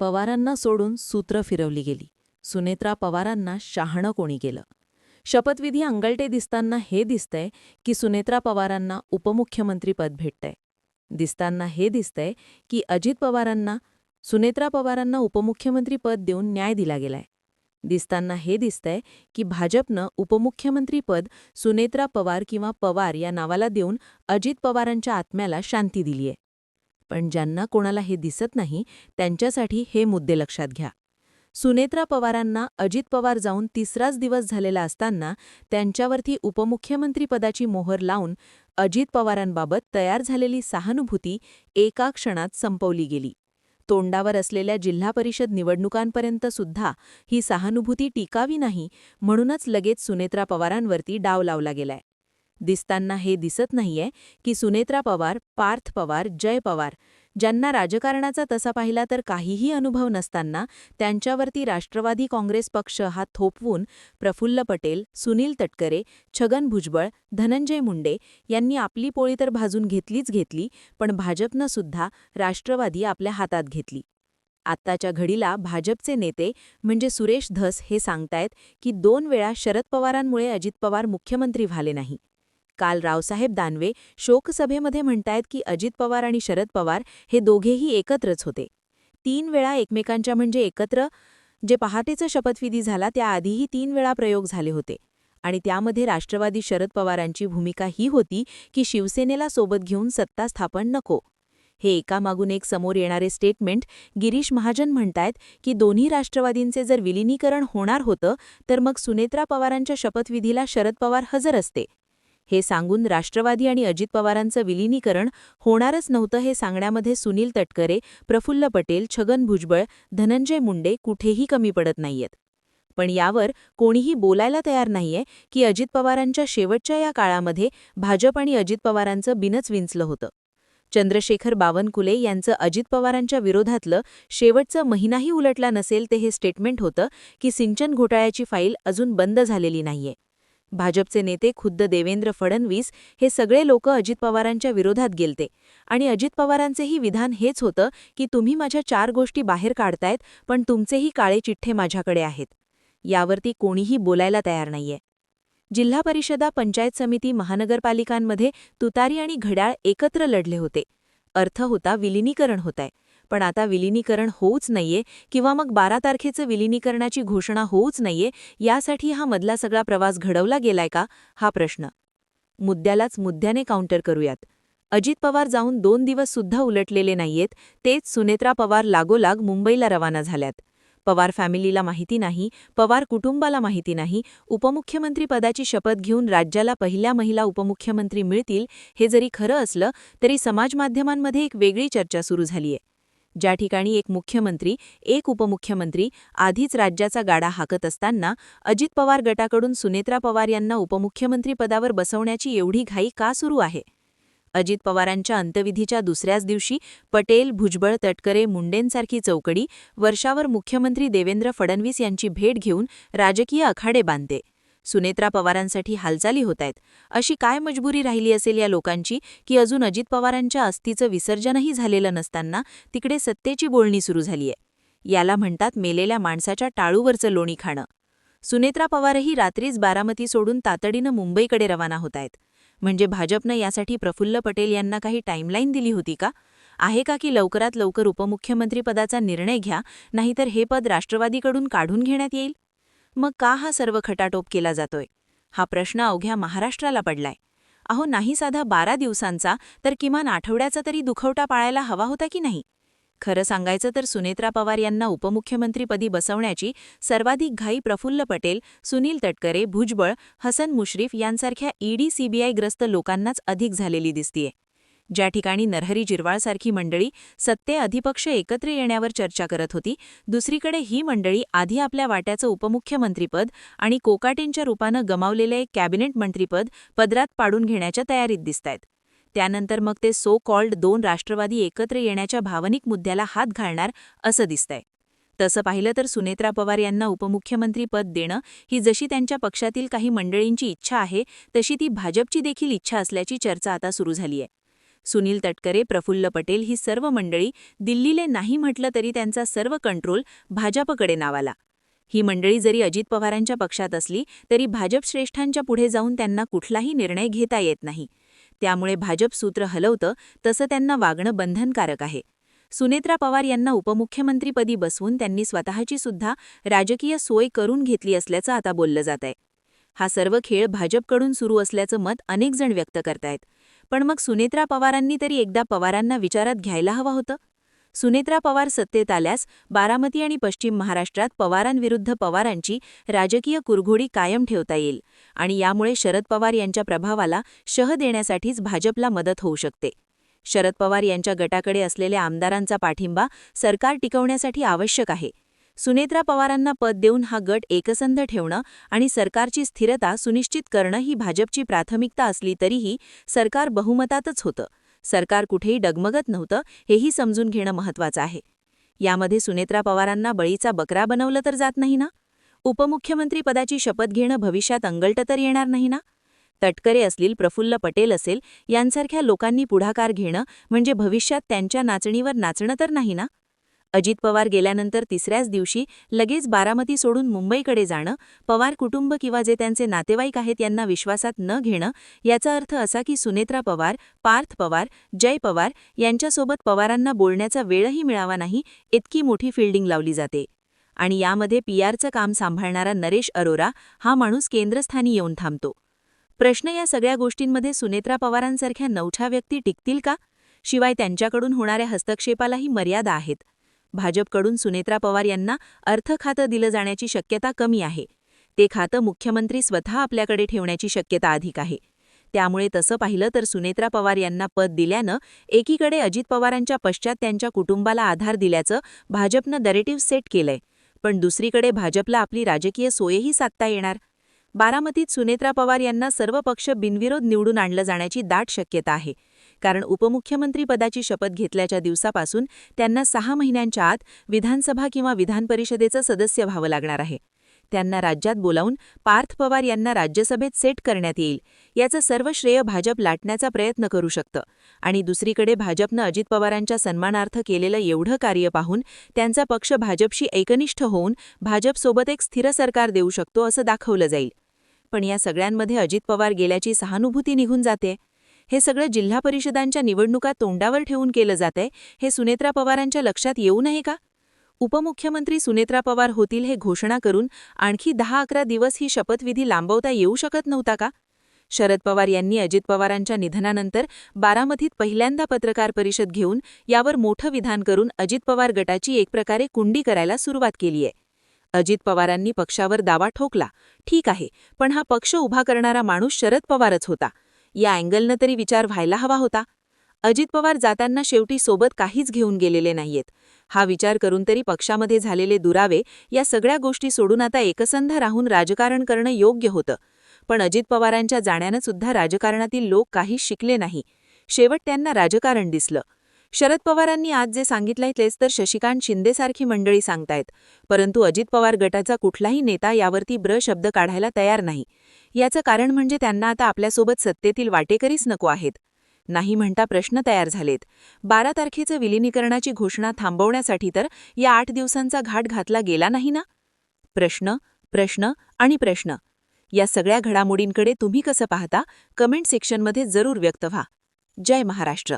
पवारांना सोडून सूत्र फिरवली गेली. सुनेत्रा पवारांना शहाणं कोणी केलं? शपथविधी अंगलटे दिसताना हे दिसतंय की सुनेत्रा पवारांना उपमुख्यमंत्रीपद भेटतंय. दिसताना हे दिसतंय की अजित पवारांना सुनेत्रा पवारांना उपमुख्यमंत्रीपद देऊन न्याय दिला गेलाय. दिसताना हे दिसतंय की भाजपनं उपमुख्यमंत्रीपद सुनेत्रा पवार किंवा पवार या नावाला देऊन अजित पवारांच्या आत्म्याला शांती दिलीय. पण ज्यांना कोणाला हे दिसत नाही त्यांच्यासाठी हे मुद्दे लक्षात घ्या. सुनेत्रा पवारांना अजित पवार जाऊन तिसराच दिवस झालेला असताना त्यांच्यावरती उपमुख्यमंत्रीपदाची मोहर लावून अजित पवारांबाबत तयार झालेली सहानुभूती एका क्षणात संपवली गेली. तोंडावर असलेल्या जिल्हा परिषद निवडणुकांपर्यंत सुद्धा ही सहानुभूती टिकावी नाही म्हणूनच लगेच सुनेत्रा पवारांवरती डाव लावला गेलाय. दिसताना हे दिसत नाहीये की सुनेत्रा पवार, पार्थ पवार, जय पवार ज्यांना राजकारणाचा तसा पाहिला तर काहीही अनुभव नसताना त्यांच्यावरती राष्ट्रवादी काँग्रेस पक्ष हा थोपवून प्रफुल्ल पटेल, सुनील तटकरे, छगन भुजबळ, धनंजय मुंडे यांनी आपली पोळी तर भाजून घेतलीच घेतली, पण भाजपनं सुद्धा राष्ट्रवादी आपल्या हातात घेतली. आत्ताच्या घडीला भाजपचे नेते म्हणजे सुरेश धस हे सांगतायत की 2 वेळा शरद पवारांमुळे अजित पवार मुख्यमंत्री झाले नाही. काल रावसाहेब दानवे शोकसभेमध्ये म्हणतायत की अजित पवार आणि शरद पवार हे दोघेही एकत्रच होते. 3 वेळा एकमेकांच्या म्हणजे एकत्र जे पहाटेचा शपथविधी झाला त्याआधीही 3 वेळा प्रयोग झाले होते आणि त्यामध्ये राष्ट्रवादी शरद पवारांची भूमिका ही होती की शिवसेनेला सोबत घेऊन सत्ता स्थापन नको. हे एकामागून एक समोर येणारे स्टेटमेंट गिरीश महाजन म्हणतायत की दोन्ही राष्ट्रवादींचे जर विलिनीकरण होणार होतं तर मग सुनेत्रा पवारांच्या शपथविधीला शरद पवार हजर असते. हे सांगून राष्ट्रवादी आणि अजित पवारांचं विलिनीकरण होणारच नव्हतं हे सांगण्यामध्ये सुनील तटकरे, प्रफुल्ल पटेल, छगन भुजबळ, धनंजय मुंडे कुठेही कमी पडत नाहीयेत. पण यावर कोणीही बोलायला तयार नाहीये की अजित पवारांच्या शेवटच्या या काळामध्ये भाजप आणि अजित पवारांचं बिनच विंचलं होतं. चंद्रशेखर बावनकुळे यांचं अजित पवारांच्या विरोधातलं शेवटचं महिनाही उलटला नसेल ते हे स्टेटमेंट होतं की सिंचन घोटाळ्याची फाईल अजून बंद झालेली नाहीये. भाजपचे नेते खुद्द देवेंद्र फडणवीस हे सगळे लोक अजित पवारांच्या विरोधात गेलते आणि अजित पवारांचेही विधान हेच होतं की तुम्ही माझ्या 4 गोष्टी बाहेर काढतायत पण तुमचेही काळे चिठ्ठे माझ्याकडे आहेत. यावरती कोणीही बोलायला तयार नाहीये. जिल्हा परिषदा, पंचायत समिती, महानगरपालिकांमध्ये तुतारी आणि घड्याळ एकत्र लढले होते. अर्थ होता विलिनीकरण होतंय, पण आता विलिनीकरण होऊच नाहीये किंवा मग 12 तारखेचं विलिनीकरणाची घोषणा होऊच नाहीये यासाठी हा मधला सगळा प्रवास घडवला गेलाय का हा प्रश्न. मुद्द्यालाच मुद्द्याने काउंटर करूयात. अजित पवार जाऊन 2 दिवस सुद्धा उलटलेले नाहीयेत, तेच सुनेत्रा पवार लागोलाग मुंबईला रवाना झाल्यात. पवार फॅमिलीला माहिती नाही, पवार कुटुंबाला माहिती नाही, उपमुख्यमंत्रीपदाची शपथ घेऊन राज्याला पहिल्या महिला उपमुख्यमंत्री मिळतील हे जरी खरं असलं तरी समाजमाध्यमांमध्ये एक वेगळी चर्चा सुरू झालीय. ज्या ठिकाणी एक मुख्यमंत्री, एक उपमुख्यमंत्री आधीच राज्याचा गाडा हाकत असताना अजित पवार गटाकडून सुनेत्रा पवार यांना उपमुख्यमंत्रीपदावर बसवण्याची एवढी घाई का सुरू आहे? अजित पवारांच्या अंत्यविधीच्या दुसऱ्याच दिवशी पटेल, भुजबळ, तटकरे, मुंडेंसारखी चौकडी वर्षावर मुख्यमंत्री देवेंद्र फडणवीस यांची भेट घेऊन राजकीय आखाडे बांधते. सुनेत्रा पवारांसाठी हालचाली होतायत. अशी काय मजबुरी राहिली असेल या लोकांची की अजून अजित पवारांच्या अस्थीचं विसर्जनही झालेलं नसताना तिकडे सत्तेची बोलणी सुरू झालीय. याला म्हणतात मेलेल्या माणसाच्या टाळूवरचं लोणी खाणं. सुनेत्रा पवारही रात्रीच बारामती सोडून तातडीनं मुंबईकडे रवाना होतायत. म्हणजे भाजपनं यासाठी प्रफुल्ल पटेल यांना काही टाईमलाईन दिली होती का? आहे का की लवकरात लवकर उपमुख्यमंत्रीपदाचा निर्णय घ्या, नाहीतर हे पद राष्ट्रवादीकडून काढून घेण्यात येईल? मग का हा सर्व खटाटोप केला जातोय? हा प्रश्न अवघ्या महाराष्ट्राला पडलाय. अहो, नाही साधा 12 दिवसांचा तर किमान आठवड्याचा तरी दुखवटा पाळायला हवा होता की नाही? खरं सांगायचं तर सुनेत्रा पवार यांना उपमुख्यमंत्रीपदी बसवण्याची सर्वाधिक घाई प्रफुल्ल पटेल, सुनील तटकरे, भुजबळ, हसन मुश्रीफ यांसारख्या ईडी सीबीआय ग्रस्त लोकांनाच अधिक झालेली दिसतीये. ज्या ठिकाणी नरहरी जिरवाळसारखी मंडळी सत्ते अधिपक्ष एकत्र येण्यावर चर्चा करत होती, दुसरीकडे ही मंडळी आधी आपल्या वाट्याचं उपमुख्यमंत्रीपद आणि कोकाटेंच्या रूपानं गमावलेले एक कॅबिनेट मंत्रीपद पदरात पाडून घेण्याच्या तयारीत दिसतायत. त्यानंतर मग ते सो कॉल्ड 2 राष्ट्रवादी एकत्र येण्याच्या भावनिक मुद्द्याला हात घालणार असं दिसतंय. तसं पाहिलं तर सुनेत्रा पवार यांना उपमुख्यमंत्रीपद देणं ही जशी त्यांच्या पक्षातील काही मंडळींची इच्छा आहे तशी ती भाजपची देखील इच्छा असल्याची चर्चा आता सुरू झालीय. सुनील तटकरे, प्रफुल्ल पटेल ही सर्व मंडळी दिल्लीले नाही म्हटलं तरी त्यांचा सर्व कंट्रोल भाजपकडे नावाला. ही मंडळी जरी अजित पवारांच्या पक्षात असली तरी भाजप श्रेष्ठांच्या पुढे जाऊन त्यांना कुठलाही निर्णय घेता येत नाही. त्यामुळे भाजप सूत्र हलवतं तसं त्यांना वागणं बंधनकारक आहे. सुनेत्रा पवार यांना उपमुख्यमंत्रीपदी बसवून त्यांनी स्वतःची सुद्धा राजकीय सोय करून घेतली असल्याचं आता बोललं जात आहे. हा सर्व खेळ भाजपकडून सुरू असल्याचं मत अनेक जण व्यक्त करतायत. पण मग सुनेत्रा पवारांनी तरी एकदा पवारांना विचारात घ्यायला हवं होतं. सुनेत्रा पवार सत्तेत आल्यास बारामती आणि पश्चिम महाराष्ट्रात पवारांविरुद्ध पवारांची राजकीय कुरघोडी कायम ठेवता येईल आणि यामुळे शरद पवार यांच्या प्रभावाला शह देण्यासाठीच भाजपला मदत होऊ शकते. शरद पवार यांच्या गटाकडे असलेल्या आमदारांचा पाठिंबा सरकार टिकवण्यासाठी आवश्यक आहे. सुनेत्रा पवारांना पद देऊन हा गट एकसंध ठेवणं आणि सरकारची स्थिरता सुनिश्चित करणं ही भाजपची प्राथमिकता असली तरीही सरकार बहुमतातच होतं. सरकार कुठेही डगमगत नव्हतं हेही समजून घेणं महत्त्वाचं आहे. यामध्ये सुनेत्रा पवारांना बळीचा बकरा बनवलं तर जात नाही ना? उपमुख्यमंत्री पदाची शपथ घेणं भविष्यात अंगलट तर येणार नाही ना? तटकरे असतील, प्रफुल्ल पटेल असेल यांसारख्या लोकांनी पुढाकार घेणं म्हणजे भविष्यात त्यांच्या नाचणीवर नाचणं तर नाही ना? अजित पवार गेल्यानंतर तिसऱ्याच दिवशी लगेच बारामती सोडून मुंबईकडे जाणं, पवार कुटुंब किंवा जे त्यांचे नातेवाईक आहेत यांना विश्वासात न घेणं, याचा अर्थ असा की सुनेत्रा पवार, पार्थ पवार, जय पवार यांच्यासोबत पवारांना बोलण्याचा वेळही मिळावा नाही इतकी मोठी फिल्डिंग लावली जाते. आणि यामध्ये पीआरचं काम सांभाळणारा नरेश अरोरा हा माणूस केंद्रस्थानी येऊन थांबतो. प्रश्न या सगळ्या गोष्टींमध्ये सुनेत्रा पवारांसारख्या नवख्या व्यक्ती टिकतील का? शिवाय त्यांच्याकडून होणाऱ्या हस्तक्षेपालाही मर्यादा आहेत. भाजपकडून सुनेत्रा पवार यांना अर्थ खातं दिलं जाण्याची शक्यता कमी आहे. ते खातं मुख्यमंत्री स्वतः आपल्याकडे ठेवण्याची शक्यता अधिक आहे. त्यामुळे तसं पाहिलं तर सुनेत्रा पवार यांना पद दिल्यानं एकीकडे अजित पवारांच्या पश्चात त्यांच्या कुटुंबाला आधार दिल्याचं भाजपनं नरेटिव्ह सेट केलंय, पण दुसरीकडे भाजपला आपली राजकीय सोयही साधता येणार. बारामतीत सुनेत्रा पवार यांना सर्व पक्ष बिनविरोध निवडून आणलं जाण्याची दाट शक्यता आहे. कारण उपमुख्यमंत्रीपदाची शपथ घेतल्याच्या दिवसापासून त्यांना 6 महिन्यांच्या आत विधानसभा किंवा विधानपरिषदेचं सदस्य व्हावं लागणार आहे. त्यांना राज्यात बोलावून पार्थ पवार यांना राज्यसभेत सेट करण्यात येईल. याचं सर्व श्रेय भाजप लाटण्याचा प्रयत्न करू शकतं. आणि दुसरीकडे भाजपनं अजित पवारांच्या सन्मानार्थ केलेलं एवढं कार्य पाहून त्यांचा पक्ष भाजपशी एकनिष्ठ होऊन भाजपसोबत एक स्थिर सरकार देऊ शकतो असं दाखवलं जाईल. पण या सगळ्यांमध्ये अजित पवार गेल्याची सहानुभूती निघून जाते. हे सगळं जिल्हा परिषदांच्या निवडणुका तोंडावर ठेवून केलं जातंय हे सुनेत्रा पवारांच्या लक्षात येऊ नये का? उपमुख्यमंत्री सुनेत्रा पवार होतील हे घोषणा करून आणखी 10-11 दिवस ही शपथविधी लांबवता येऊ शकत नव्हता का? शरद पवार यांनी अजित पवारांच्या निधनानंतर बारामतीत पहिल्यांदा पत्रकार परिषद घेऊन यावर मोठं विधान करून अजित पवार गटाची एक प्रकारे कुंडी करायला सुरुवात केली आहे. अजित पवारांनी पक्षावर दावा ठोकला, ठीक आहे, पण हा पक्ष उभा करणारा माणूस शरद पवारच होता. या अँगलनं तरी विचार व्हायला हवा होता. अजित पवार जाताना शेवटी सोबत काहीच घेऊन गेलेले नाहीयेत. हा विचार करून तरी पक्षामध्ये झालेले दुरावे या सगळ्या गोष्टी सोडून आता एकसंध राहून राजकारण करणं योग्य होतं. पण अजित पवारांच्या जाण्यानं सुद्धा राजकारणातील लोक काहीच शिकले नाही. शेवट त्यांना राजकारण दिसलं. शरद पवारांनी आज जे सांगितलंय तेच तर शशिकांत शिंदेसारखी मंडळी सांगतायत, परंतु अजित पवार गटाचा कुठलाही नेता यावरती शब्द काढायला तयार नाही. याचं कारण म्हणजे त्यांना आता आपल्यासोबत सत्तेतील वाटेकरीच नको आहेत. नाही म्हणता प्रश्न तयार झालेत. 12 तारखेचं विलिनीकरणाची घोषणा थांबवण्यासाठी तर या 8 दिवसांचा घाट घातला गेला नाही ना? प्रश्न, प्रश्न आणि प्रश्न. या सगळ्या घडामोडींकडे तुम्ही कसं पाहता? कमेंट सेक्शनमध्ये जरूर व्यक्त व्हा. जय महाराष्ट्र.